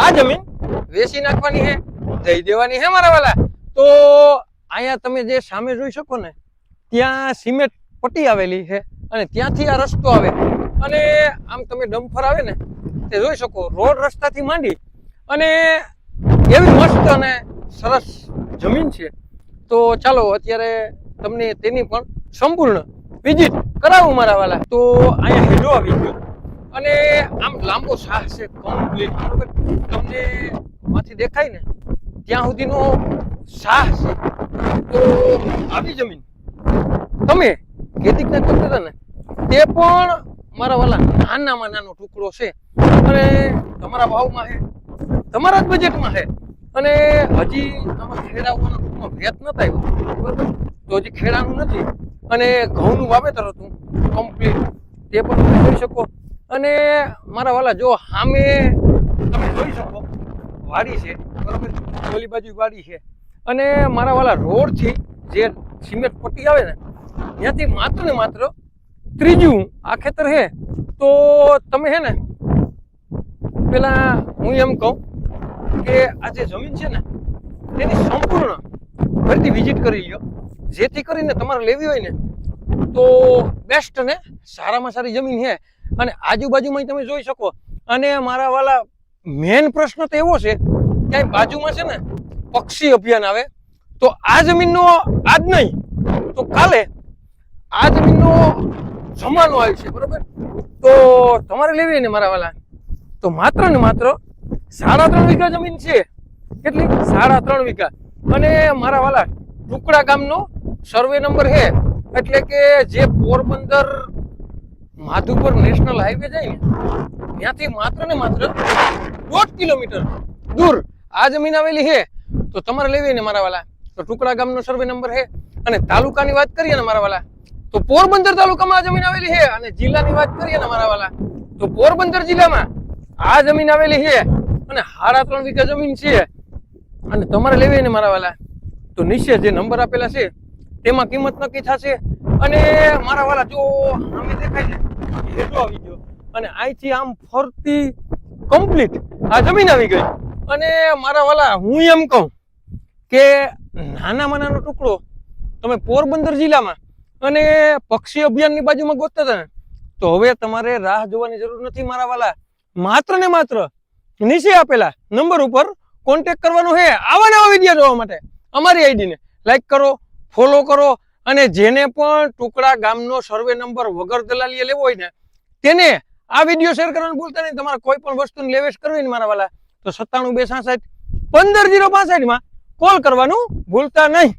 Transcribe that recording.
આ જમીન વેચી નાખવાની છે, દઈ દેવાની છે મારા વાલા। તો અહીંયા તમે જે સામે જોઈ શકો ને, ત્યાં સિમેન્ટ પટ્ટી આવેલી છે અને ત્યાંથી આ રસ્તો આવે અને આમ તમે ડમ્ફર આવે ને તે જોઈ શકો, રોડ રસ્તાથી માંડી અને એવી મસ્ત અને સરસ જમીન છે। તો ચાલો અત્યારે તમને તેની પણ સંપૂર્ણ વિઝિટ કરાવું મારા વાલા। તો અહીંયા હેડો આવી ગયો અને આમ લાંબો શાહ છે કમ્પ્લીટ, બરોબર? તમને માંથી દેખાય ને ત્યાં સુધીનો શાહ છે। તો આવી જમીન તમે ખેતી કરતા હતા ને તે પણ મારા વાલા નાનામાં નાનો ટુકડો છે અને તમારા ભાવમાં છે, તમારા જ બજેટમાં છે અને હજી આમાં ખેડાવાનો ટૂંકમાં વેત નતા આવ્યો, બરોબર? તો હજી ખેડાનું નથી અને ઘઉંનું વાવેતર હતું કમ્પ્લીટ, તે પણ તમે જોઈ શકો। અને મારા વાલા જો સામે તમે જોઈ શકો વાડી છે, બરોબર? ઓલી બાજુ વાડી છે અને મારા વાલા રોડથી જે સિમેન્ટ પટ્ટી આવે ને ત્યાંથી માત્ર ને માત્ર ત્રીજું આ ખેતર છે। તો તમે છે ને પેલા હું એમ કહું કે આ જે જમીન છે ને તેની સંપૂર્ણ ફરીથી વિઝિટ કરી લ્યો, જેથી કરીને તમારે લેવી હોય ને તો બેસ્ટ ને સારામાં સારી જમીન છે અને આજુબાજુમાં તમે જોઈ શકો। અને મારા વાલા મેન પ્રશ્ન તો એવો છે કે બાજુમાં છે ને પક્ષી અભિયાન આવે, તો આ જમીનનો આજ નહીં તો કાલે આ જમીનનો જમાનો આવ્યો છે, બરોબર? તો તમારે લેવી હોય ને મારા વાલા તો માત્ર ને માત્ર 3.5 વીઘા જમીન છે। કેટલી? 3.5 વીઘા। અને મારા વાલા ટુકડા ગામનો સર્વે નંબર છે, એટલે કે જે પોરબંદર માધુપુર નેશનલ હાઈવે જાય ને ત્યાંથી માત્ર ને માત્ર 1.5 કિલોમીટર દૂર આ જમીન આવેલી છે। તો તમારે લેવી ને મારા વાલા તો ટુકડા ગામનો સર્વે નંબર છે। અને તાલુકાની વાત કરીએ ને મારા વાલા તો પોરબંદર તાલુકામાં આ જમીન આવેલી છે અને જિલ્લાની વાત કરીએ ને મારા વાલા તો પોરબંદર જિલ્લામાં આ જમીન આવેલી છે અને 3.5 વીઘા જમીન છે। અને તમારે લેવી ને મારા વાલા તો નીચે જે નંબર આપેલા છે તેમાં કિંમત નક્કી થશે। અને મારા વાલા જો અમે દેખાય ને હેઠો આવી ગયો અને અહીંથી આમ ફરતી કમ્પ્લીટ આ જમીન આવી ગઈ। અને મારા વાલા હું એમ કહું કે નાનામાં નાનો ટુકડો તમે પોરબંદર જિલ્લામાં અને પક્ષી અભિયાનની બાજુમાં ગોતતા હતા ને તો હવે તમારે રાહ જોવાની જરૂર નથી મારા વાલા, માત્ર ને માત્ર નીચે આપેલા નંબર ઉપર કોન્ટેક્ટ કરવાનો છે આવા નવા વિડીયો જોવા માટે। અમારી આઈડીને લાઈક કરો, ફોલો કરો અને જેને પણ ટુકડા ગામનો સર્વે નંબર વગર દલાલીએ લેવો હોય ને તેને આ વિડીયો શેર કરવાનું ભૂલતા નહીં। તમારે કોઈ પણ વસ્તુની લેવેશ કરવી ને મારા વાલા તો 97 266 15 065 માં કોલ કરવાનું ભૂલતા નહીં।